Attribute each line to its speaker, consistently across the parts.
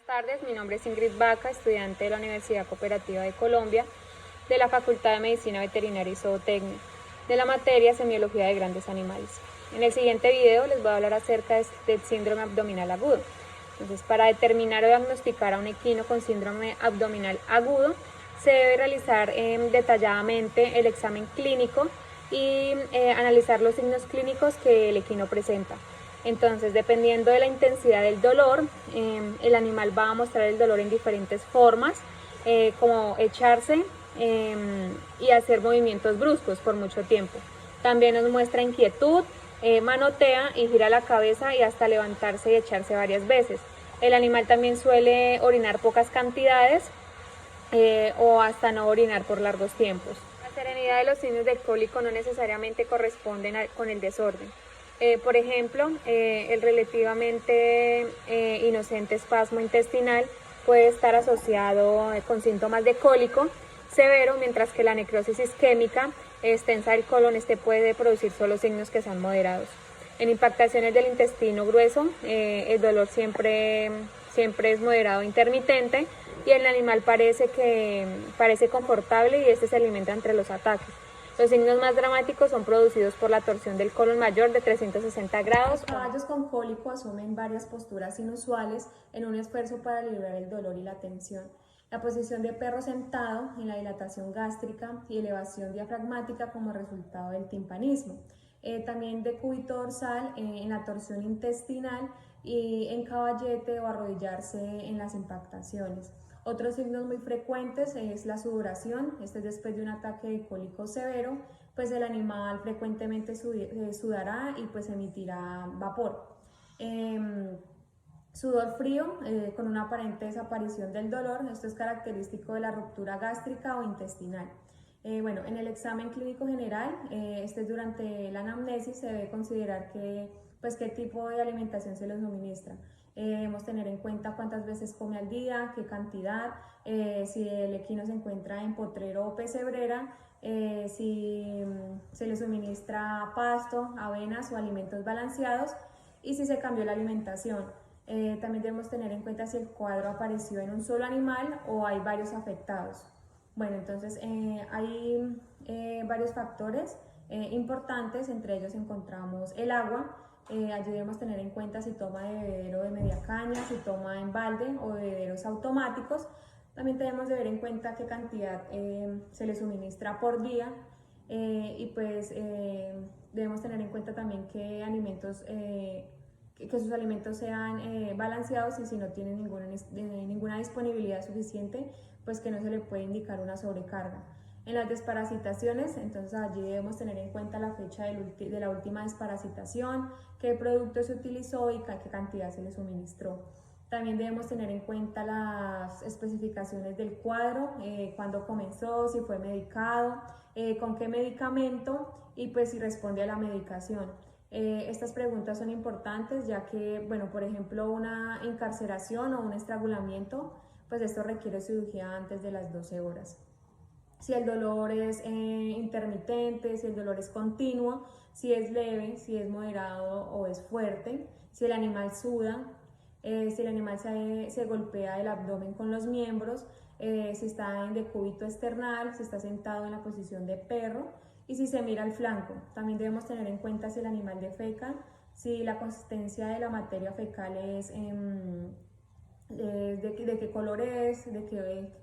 Speaker 1: Tardes, mi nombre es Ingrid Vaca, estudiante de la Universidad Cooperativa de Colombia, de la Facultad de Medicina Veterinaria y Zootecnia, de la materia Semiología de Grandes Animales. En el siguiente video les voy a hablar acerca del síndrome abdominal agudo. Entonces, para determinar o diagnosticar a un equino con síndrome abdominal agudo, se debe realizar detalladamente el examen clínico y analizar los signos clínicos que el equino presenta. Entonces, dependiendo de la intensidad del dolor, el animal va a mostrar el dolor en diferentes formas, como echarse y hacer movimientos bruscos por mucho tiempo. También nos muestra inquietud, manotea y gira la cabeza y hasta levantarse y echarse varias veces. El animal también suele orinar pocas cantidades o hasta no orinar por largos tiempos. La serenidad de los signos del cólico no necesariamente corresponden con el desorden. Por ejemplo, el relativamente inocente espasmo intestinal puede estar asociado con síntomas de cólico severo, mientras que la necrosis isquémica extensa del colon puede producir solo signos que sean moderados. En impactaciones del intestino grueso, el dolor siempre es moderado e intermitente y el animal parece confortable y se alimenta entre los ataques. Los signos más dramáticos son producidos por la torsión del colon mayor de 360 grados.
Speaker 2: Los caballos con cólico asumen varias posturas inusuales en un esfuerzo para liberar el dolor y la tensión. La posición de perro sentado en la dilatación gástrica y elevación diafragmática como resultado del timpanismo. También decúbito dorsal en la torsión intestinal y en caballete o arrodillarse en las impactaciones. Otros signos muy frecuentes es la sudoración, es después de un ataque de cólico severo, pues el animal frecuentemente sudará y pues emitirá vapor. Sudor frío con una aparente desaparición del dolor, esto es característico de la ruptura gástrica o intestinal. Bueno, en el examen clínico general, durante la anamnesis se debe considerar qué tipo de alimentación se le suministra. Debemos tener en cuenta cuántas veces come al día, qué cantidad, si el equino se encuentra en potrero o pesebrera, si se le suministra pasto, avenas o alimentos balanceados y si se cambió la alimentación. También debemos tener en cuenta si el cuadro apareció en un solo animal o hay varios afectados. Bueno, entonces hay varios factores importantes, entre ellos encontramos el agua. Allí debemos tener en cuenta si toma de bebedero de media caña, si toma en balde o de bebederos automáticos. También tenemos que ver en cuenta qué cantidad se le suministra por día y pues debemos tener en cuenta también qué alimentos, que sus alimentos sean balanceados y si no tienen ninguna disponibilidad suficiente, pues que no se le puede indicar una sobrecarga. En las desparasitaciones, entonces allí debemos tener en cuenta la fecha de la última desparasitación, qué producto se utilizó y qué cantidad se le suministró. También debemos tener en cuenta las especificaciones del cuadro, cuándo comenzó, si fue medicado, con qué medicamento y pues si responde a la medicación. Estas preguntas son importantes ya que, bueno, por ejemplo, una encarceración o un estrangulamiento, pues esto requiere cirugía antes de las 12 horas. Si el dolor es intermitente, si el dolor es continuo, si es leve, si es moderado o es fuerte, si el animal suda, si el animal se golpea el abdomen con los miembros, si está en decúbito esternal, si está sentado en la posición de perro y si se mira al flanco. También debemos tener en cuenta si el animal defeca, si la consistencia de la materia fecal es de qué color es,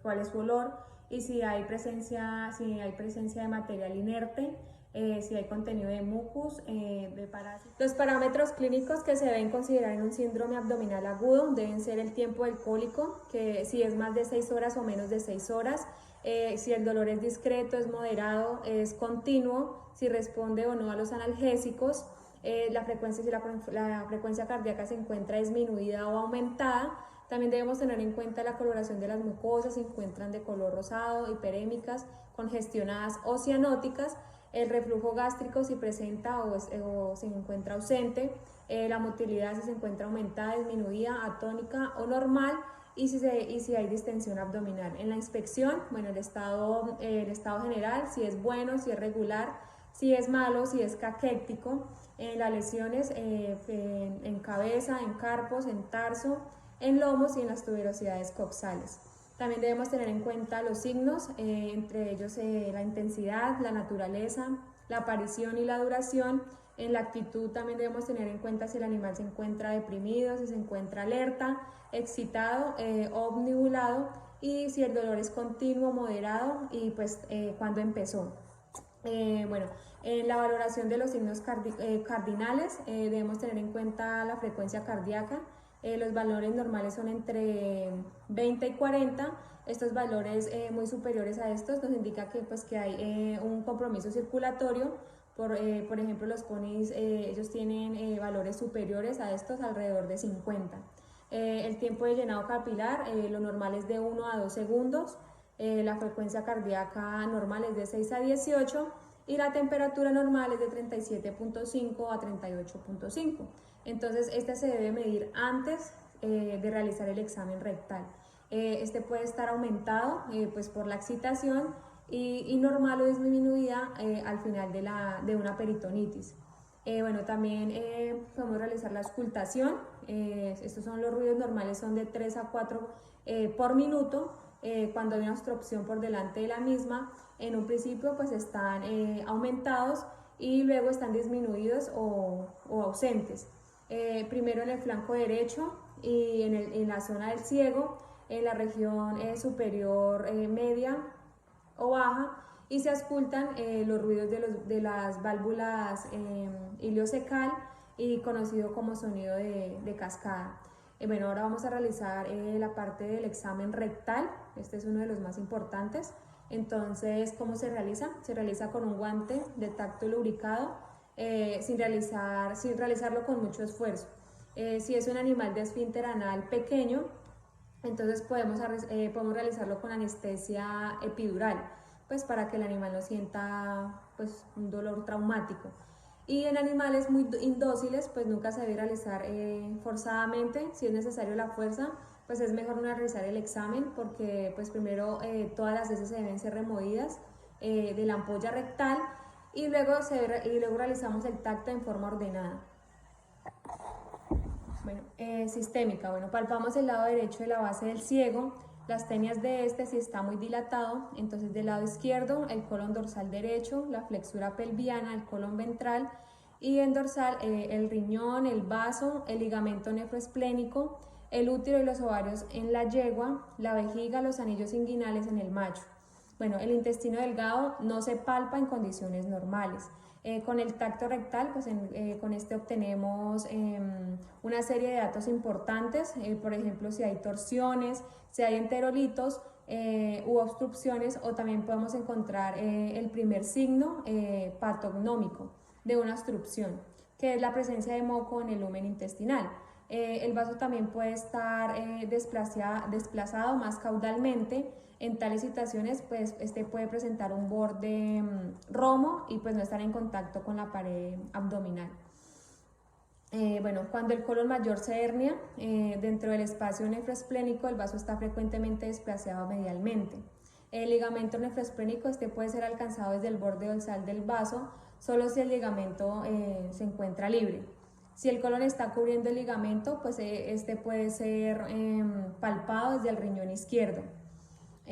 Speaker 2: cuál es su olor y si hay presencia de material inerte, si hay contenido de mucus, de parásitos. Los parámetros clínicos que se deben considerar en un síndrome abdominal agudo deben ser el tiempo del cólico, que si es más de 6 horas o menos de 6 horas, si el dolor es discreto, es moderado, es continuo, si responde o no a los analgésicos, la frecuencia cardíaca se encuentra disminuida o aumentada. También debemos tener en cuenta la coloración de las mucosas, se encuentran de color rosado, hiperémicas, congestionadas o cianóticas, el reflujo gástrico si presenta o se encuentra ausente, la motilidad si se encuentra aumentada, disminuida, atónica o normal y si hay distensión abdominal. En la inspección, bueno, el estado general, si es bueno, si es regular, si es malo, si es caquéctico, las lesiones en cabeza, en carpos, en tarso, en lomos y en las tuberosidades coxales. También debemos tener en cuenta los signos, entre ellos la intensidad, la naturaleza, la aparición y la duración. En la actitud también debemos tener en cuenta si el animal se encuentra deprimido, si se encuentra alerta, excitado o obnubilado, y si el dolor es continuo, moderado y pues cuándo empezó. Bueno, en la valoración de los signos cardinales debemos tener en cuenta la frecuencia cardíaca. Los valores normales son entre 20 y 40. Estos valores muy superiores a estos nos indica que, pues, que hay un compromiso circulatorio. Por ejemplo, los ponis ellos tienen valores superiores a estos, alrededor de 50. El tiempo de llenado capilar, lo normal es de 1 a 2 segundos. La frecuencia cardíaca normal es de 6 a 18 y la temperatura normal es de 37.5 a 38.5. Entonces, este se debe medir antes de realizar el examen rectal. Este puede estar aumentado pues por la excitación y normal o disminuida al final de una peritonitis. Bueno, también podemos realizar la auscultación. Estos son los ruidos normales, son de 3 a 4 por minuto. Cuando hay una obstrucción por delante de la misma, en un principio pues están aumentados y luego están disminuidos o ausentes. Primero en el flanco derecho y en la zona del ciego, en la región superior media o baja, y se auscultan los ruidos de las válvulas iliocecal, y conocido como sonido de cascada. Bueno, ahora vamos a realizar la parte del examen rectal. Este es uno de los más importantes. Entonces, ¿cómo se realiza? Se realiza con un guante de tacto lubricado, sin realizarlo con mucho esfuerzo. Si es un animal de esfínter anal pequeño, entonces podemos realizarlo con anestesia epidural, pues para que el animal no sienta pues un dolor traumático. Y en animales muy indóciles, pues nunca se debe realizar forzadamente. Si es necesario la fuerza, pues es mejor no realizar el examen, porque pues primero todas las heces se deben ser removidas de la ampolla rectal, y luego realizamos el tacto en forma ordenada. Bueno, sistémica. Bueno, palpamos el lado derecho de la base del ciego, las tenias de este si está muy dilatado. Entonces, del lado izquierdo, el colon dorsal derecho, la flexura pelviana, el colon ventral, y en dorsal el riñón, el vaso, el ligamento nefroesplénico, el útero y los ovarios en la yegua, la vejiga, los anillos inguinales en el macho. Bueno, el intestino delgado no se palpa en condiciones normales. Con el tacto rectal, pues con este obtenemos una serie de datos importantes, por ejemplo, si hay torsiones, si hay enterolitos u obstrucciones, o también podemos encontrar el primer signo patognómico de una obstrucción, que es la presencia de moco en el lumen intestinal. El vaso también puede estar desplazado más caudalmente. En tales situaciones, pues este puede presentar un borde romo y pues no estar en contacto con la pared abdominal. Bueno, cuando el colon mayor se hernia, dentro del espacio nefroesplénico, el vaso está frecuentemente desplazado medialmente. El ligamento nefroesplénico puede ser alcanzado desde el borde dorsal del vaso, solo si el ligamento se encuentra libre. Si el colon está cubriendo el ligamento, pues este puede ser palpado desde el riñón izquierdo.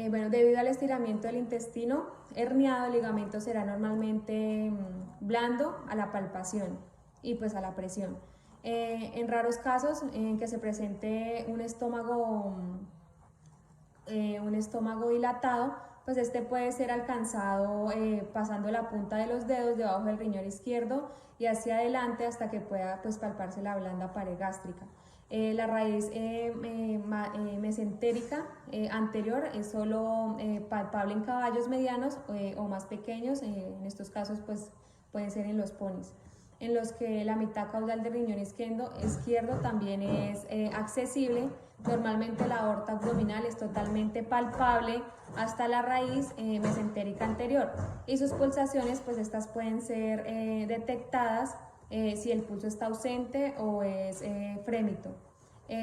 Speaker 2: Bueno, debido al estiramiento del intestino herniado, el ligamento será normalmente blando a la palpación y pues a la presión. En raros casos en que se presente un estómago dilatado, pues este puede ser alcanzado pasando la punta de los dedos debajo del riñón izquierdo y hacia adelante hasta que pueda pues palparse la blanda pared gástrica. La raíz mesentérica anterior es solo palpable en caballos medianos o más pequeños. En estos casos pues pueden ser en los ponis, en los que la mitad caudal del riñón izquierdo también es accesible. Normalmente la aorta abdominal es totalmente palpable hasta la raíz mesentérica anterior, y sus pulsaciones pues estas pueden ser detectadas si el pulso está ausente o es frémito.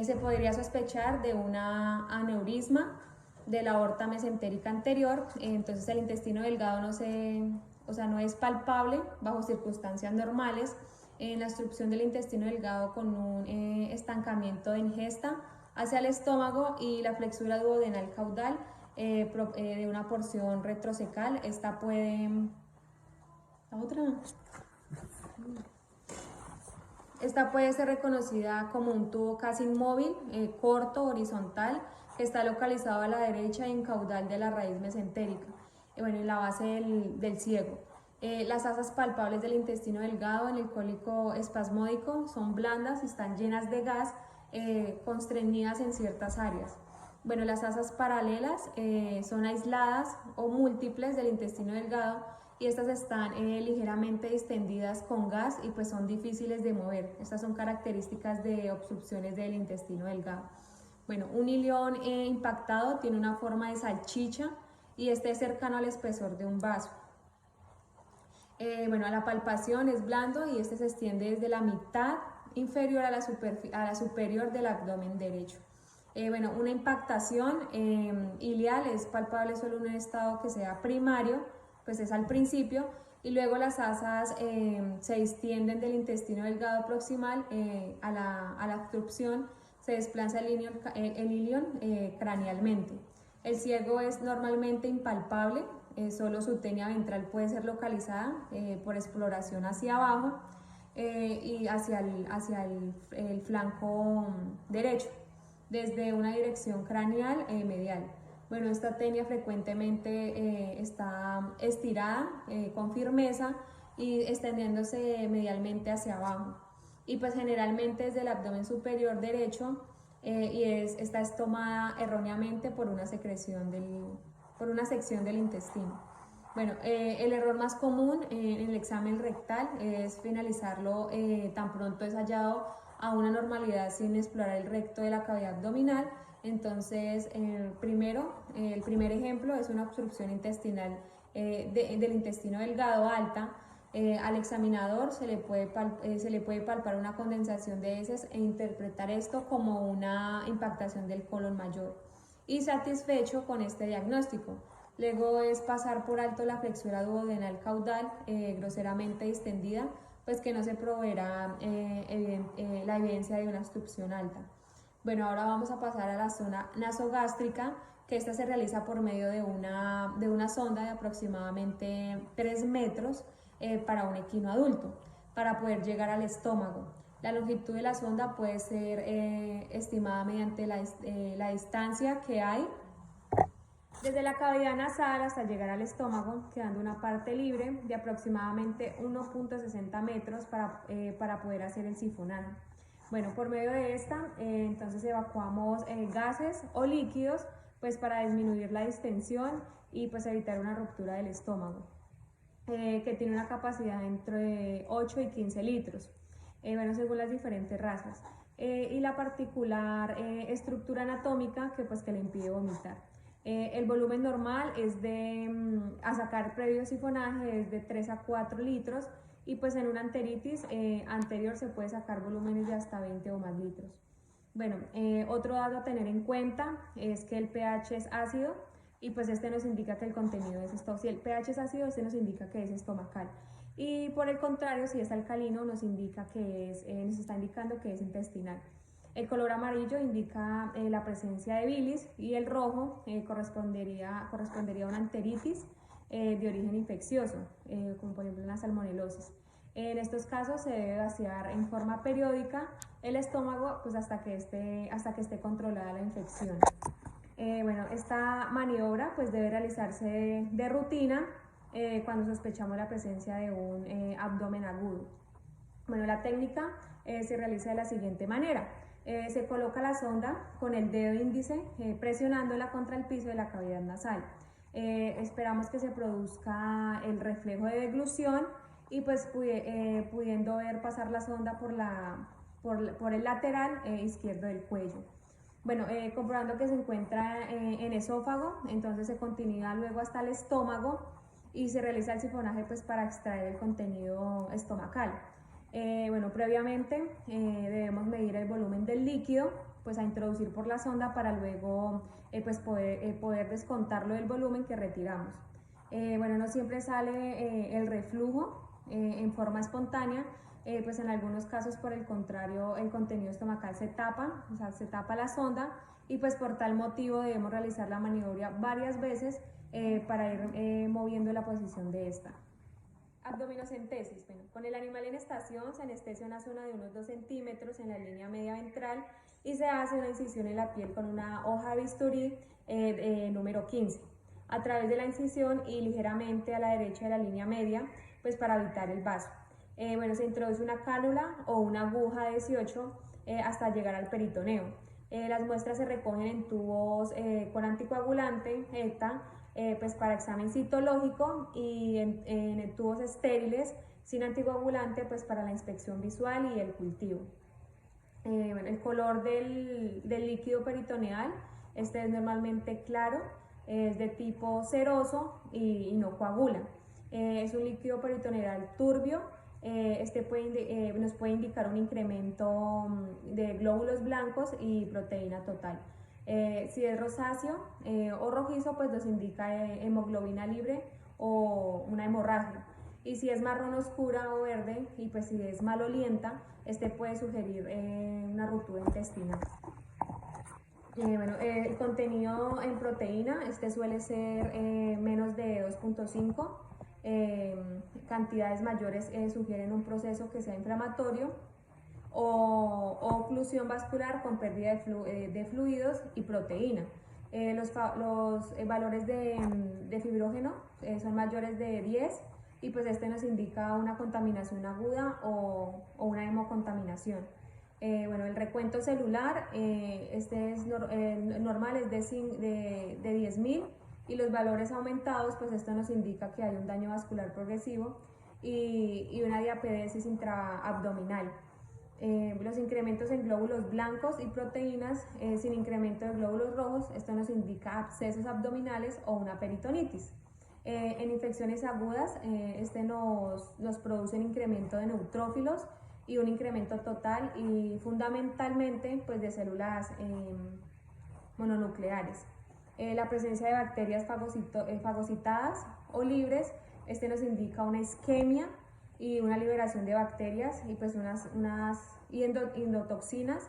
Speaker 2: Se podría sospechar de una aneurisma de la aorta mesentérica anterior. Entonces el intestino delgado no es palpable bajo circunstancias normales. En la obstrucción del intestino delgado con un estancamiento de ingesta hacia el estómago y la flexura duodenal caudal de una porción retrocecal. Esta puede... La otra... Esta puede ser reconocida como un tubo casi inmóvil, corto, horizontal, que está localizado a la derecha en caudal de la raíz mesentérica, bueno, en la base del ciego. Las asas palpables del intestino delgado en el cólico espasmódico son blandas y están llenas de gas, constreñidas en ciertas áreas. Bueno, las asas paralelas son aisladas o múltiples del intestino delgado y estas están ligeramente distendidas con gas y pues son difíciles de mover. Estas son características de obstrucciones del intestino delgado. Bueno, un ilión impactado tiene una forma de salchicha y este es cercano al espesor de un vaso. Bueno, a la palpación es blando y este se extiende desde la mitad inferior a la superior del abdomen derecho. Bueno, una impactación ilial es palpable solo en un estado que sea primario, pues es al principio, y luego las asas se extienden del intestino delgado proximal a la obstrucción, se desplaza el ilion cranealmente. El ciego es normalmente impalpable, solo su tenia ventral puede ser localizada por exploración hacia abajo y hacia el flanco derecho, desde una dirección craneal medial. Bueno, esta tenia frecuentemente está estirada con firmeza y extendiéndose medialmente hacia abajo. Y pues generalmente desde el abdomen superior derecho esta es tomada erróneamente por una sección del intestino. Bueno, el error más común en el examen rectal es finalizarlo tan pronto es hallado a una normalidad sin explorar el recto de la cavidad abdominal. Entonces, el primer ejemplo es una obstrucción intestinal del intestino delgado alta. Al examinador se le puede palpar una condensación de heces e interpretar esto como una impactación del colon mayor. Y satisfecho con este diagnóstico, luego es pasar por alto la flexura duodenal caudal groseramente distendida, pues que no se proveerá la evidencia de una obstrucción alta. Bueno, ahora vamos a pasar a la zona nasogástrica, que esta se realiza por medio de una sonda de aproximadamente 3 metros para un equino adulto, para poder llegar al estómago. La longitud de la sonda puede ser estimada mediante la distancia que hay desde la cavidad nasal hasta llegar al estómago, quedando una parte libre de aproximadamente 1.60 metros para poder hacer el sifonaje. Bueno, por medio de esta, entonces evacuamos gases o líquidos, pues para disminuir la distensión y pues evitar una ruptura del estómago, que tiene una capacidad entre 8 y 15 litros, bueno, según las diferentes razas, y la particular estructura anatómica que le impide vomitar. El volumen normal es a sacar previo sifonaje es de 3 a 4 litros y pues en una enteritis anterior se puede sacar volúmenes de hasta 20 o más litros. Bueno, otro dato a tener en cuenta es que el pH es ácido y pues este nos indica que el contenido es estomacal. Si el pH es ácido, este nos indica que es estomacal. Y por el contrario, si es alcalino, nos está indicando que es intestinal. El color amarillo indica la presencia de bilis y el rojo correspondería a una enteritis de origen infeccioso, como por ejemplo la salmonelosis. En estos casos se debe vaciar en forma periódica el estómago pues hasta que esté controlada la infección. Bueno, esta maniobra pues debe realizarse de rutina cuando sospechamos la presencia de un abdomen agudo. Bueno, la técnica se realiza de la siguiente manera. Se coloca la sonda con el dedo índice presionándola contra el piso de la cavidad nasal. Esperamos que se produzca el reflejo de deglución y pues pudiendo ver pasar la sonda por el lateral izquierdo del cuello. Bueno, comprobando que se encuentra en esófago, entonces se continúa luego hasta el estómago y se realiza el sifonaje pues para extraer el contenido estomacal. Bueno, previamente debemos medir el volumen del líquido pues a introducir por la sonda para luego poder descontarlo del volumen que retiramos. Bueno, no siempre sale el reflujo en forma espontánea, pues en algunos casos, por el contrario, el contenido estomacal se tapa, o sea, se tapa la sonda, y pues por tal motivo debemos realizar la maniobra varias veces para ir moviendo la posición de esta. Abdominocentesis. Bueno, con el animal en estación se anestesia una zona de unos 2 centímetros en la línea media ventral y se hace una incisión en la piel con una hoja de bisturí número 15. A través de la incisión y ligeramente a la derecha de la línea media, pues para evitar el vaso. Bueno, se introduce una cánula o una aguja de 18 hasta llegar al peritoneo. Las muestras se recogen en tubos con anticoagulante, ETA, pues para examen citológico, y en tubos estériles sin anticoagulante, pues para la inspección visual y el cultivo. Bueno, el color del líquido peritoneal, este es normalmente claro, es de tipo ceroso y no coagula. Es un líquido peritoneal turbio. Este nos puede indicar un incremento de glóbulos blancos y proteína total. Si es rosáceo o rojizo, pues nos indica hemoglobina libre o una hemorragia. Y si es marrón oscura o verde, y pues si es malolienta, este puede sugerir una ruptura intestinal. Bueno, el contenido en proteína, este suele ser menos de 2.5. Cantidades mayores sugieren un proceso que sea inflamatorio o oclusión vascular con pérdida de fluidos y proteína. Los valores de fibrógeno son mayores de 10, y pues este nos indica una contaminación aguda o una hemocontaminación. Bueno, el recuento celular, este es normal, es de 10.000, y los valores aumentados, pues esto nos indica que hay un daño vascular progresivo y una diapedesis intraabdominal. Los incrementos en glóbulos blancos y proteínas sin incremento de glóbulos rojos, esto nos indica abscesos abdominales o una peritonitis. En infecciones agudas, este nos produce un incremento de neutrófilos y un incremento total y fundamentalmente pues de células mononucleares. La presencia de bacterias fagocitadas o libres, este nos indica una isquemia y una liberación de bacterias y pues unas endotoxinas,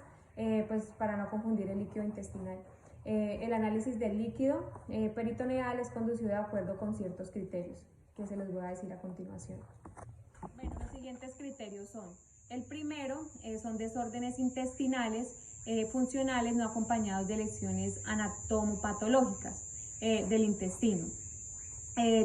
Speaker 2: pues para no confundir el líquido intestinal. El análisis del líquido peritoneal es conducido de acuerdo con ciertos criterios que se los voy a decir a continuación. Bueno, los siguientes criterios son: el primero son desórdenes intestinales funcionales no acompañados de lesiones anatomopatológicas del intestino,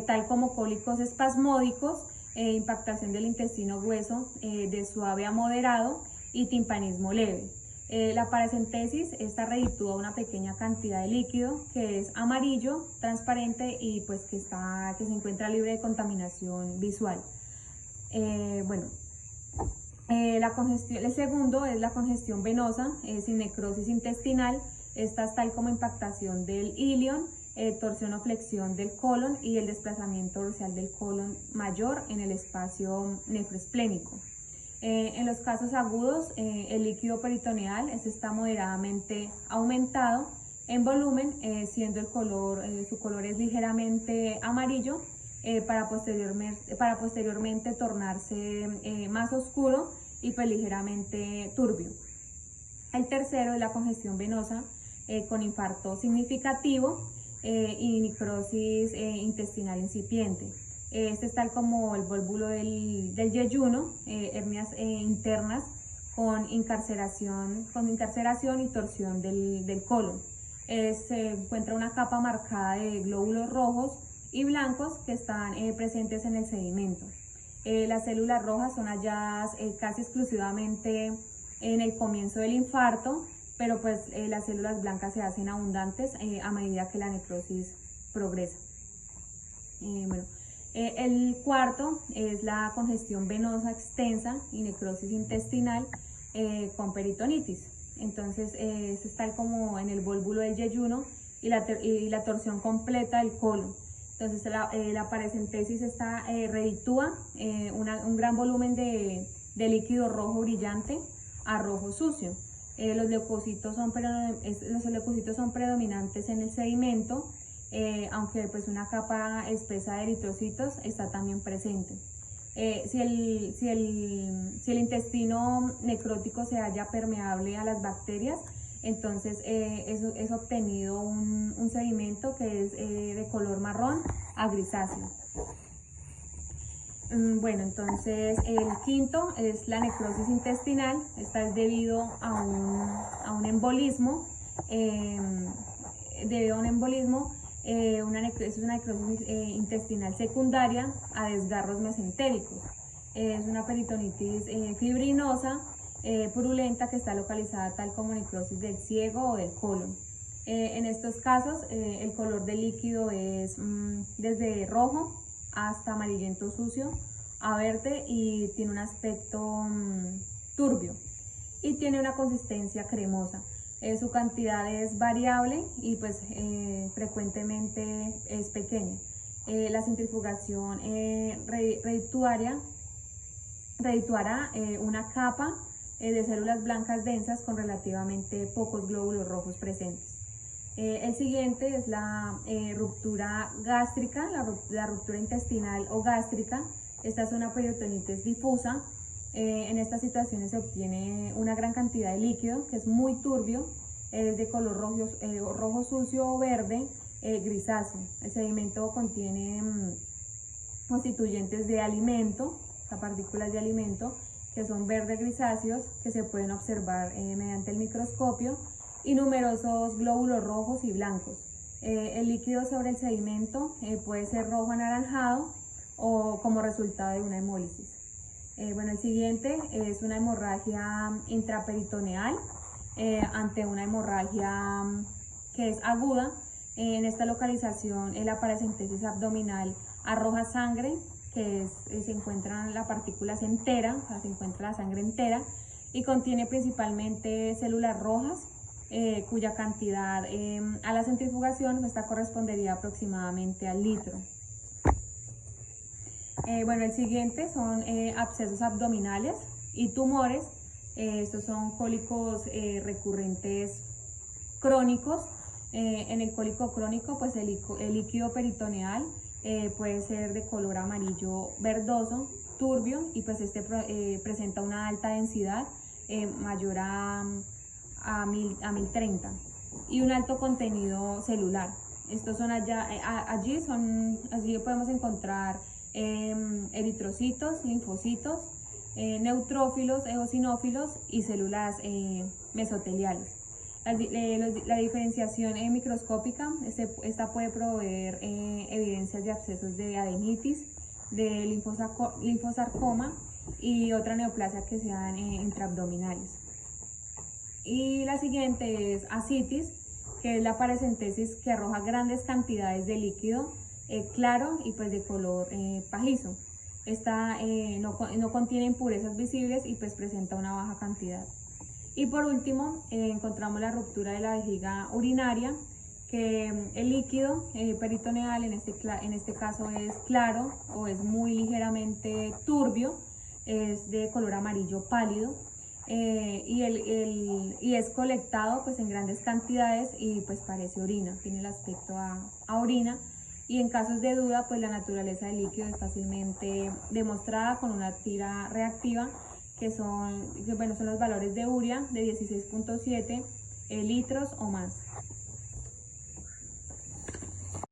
Speaker 2: tal como cólicos espasmódicos, impactación del intestino grueso de suave a moderado y timpanismo leve. La paracentesis, esta reditúa una pequeña cantidad de líquido que es amarillo, transparente y pues que se encuentra libre de contaminación visual. El segundo es la congestión venosa sin necrosis intestinal. Esta es tal como impactación del ilion, torsión o flexión del colon y el desplazamiento dorsal del colon mayor en el espacio nefroesplénico. En los casos agudos, el líquido peritoneal está moderadamente aumentado en volumen, siendo su color es ligeramente amarillo, para posteriormente tornarse más oscuro y pues ligeramente turbio. El tercero es la congestión venosa con infarto significativo y necrosis intestinal incipiente. Este es tal como el volvulo del yeyuno, hernias internas con incarceración y torsión del colon. Se encuentra una capa marcada de glóbulos rojos y blancos que están presentes en el sedimento. Las células rojas son halladas casi exclusivamente en el comienzo del infarto, pero pues las células blancas se hacen abundantes a medida que la necrosis progresa. El cuarto es la congestión venosa extensa y necrosis intestinal con peritonitis. Entonces es tal como en el volvulo del yeyuno y la torsión completa del colon. Entonces la paracentesis reditúa un gran volumen de líquido rojo brillante a rojo sucio. Los leucocitos son predominantes en el sedimento, aunque pues una capa espesa de eritrocitos está también presente. Si el intestino necrótico se halla permeable a las bacterias, entonces es obtenido un sedimento que es de color marrón a grisáceo. Bueno, entonces el quinto es la necrosis intestinal. Esta es debido a un embolismo. Debido a un embolismo, es una necrosis intestinal secundaria a desgarros mesentéricos. Es una peritonitis fibrinosa, purulenta, que está localizada tal como necrosis del ciego o del colon. En estos casos, el color del líquido es desde rojo hasta amarillento sucio a verde y tiene un aspecto turbio y tiene una consistencia cremosa. Su cantidad es variable y pues frecuentemente es pequeña. La centrifugación redituará una capa de células blancas densas con relativamente pocos glóbulos rojos presentes. El siguiente es la ruptura gástrica, la ruptura intestinal o gástrica. Esta es una peritonitis difusa. En estas situaciones se obtiene una gran cantidad de líquido que es muy turbio, es de color rojo sucio o verde, grisáceo. El sedimento contiene constituyentes de alimento, partículas de alimento, que son verde grisáceos, que se pueden observar mediante el microscopio, y numerosos glóbulos rojos y blancos. El líquido sobre el sedimento puede ser rojo anaranjado o como resultado de una hemólisis. Bueno, el siguiente es una hemorragia intraperitoneal ante una hemorragia que es aguda. En esta localización, la paracentesis abdominal arroja sangre, se encuentran las partículas enteras, o sea, se encuentra la sangre entera, y contiene principalmente células rojas, cuya cantidad a la centrifugación esta correspondería aproximadamente al litro. Bueno, el siguiente son abscesos abdominales y tumores. Estos son cólicos recurrentes crónicos. En el cólico crónico, pues el líquido peritoneal puede ser de color amarillo verdoso, turbio, y pues presenta una alta densidad mayor a 1030 y un alto contenido celular. Estos son allí podemos encontrar eritrocitos, linfocitos, neutrófilos, eosinófilos y células mesoteliales. La diferenciación microscópica, esta puede proveer evidencias de abscesos de adenitis, de linfosarcoma y otra neoplasia que sean intraabdominales. Y la siguiente es ascitis, que es la paracentesis que arroja grandes cantidades de líquido claro y pues de color pajizo. Esta no contiene impurezas visibles y pues presenta una baja cantidad. Y por último, encontramos la ruptura de la vejiga urinaria, que el líquido peritoneal en este caso es claro o es muy ligeramente turbio, es de color amarillo pálido, y es colectado pues en grandes cantidades y pues parece orina, tiene el aspecto a orina. Y en casos de duda, pues la naturaleza del líquido es fácilmente demostrada con una tira reactiva, que son los valores de urea de 16.7 litros o más.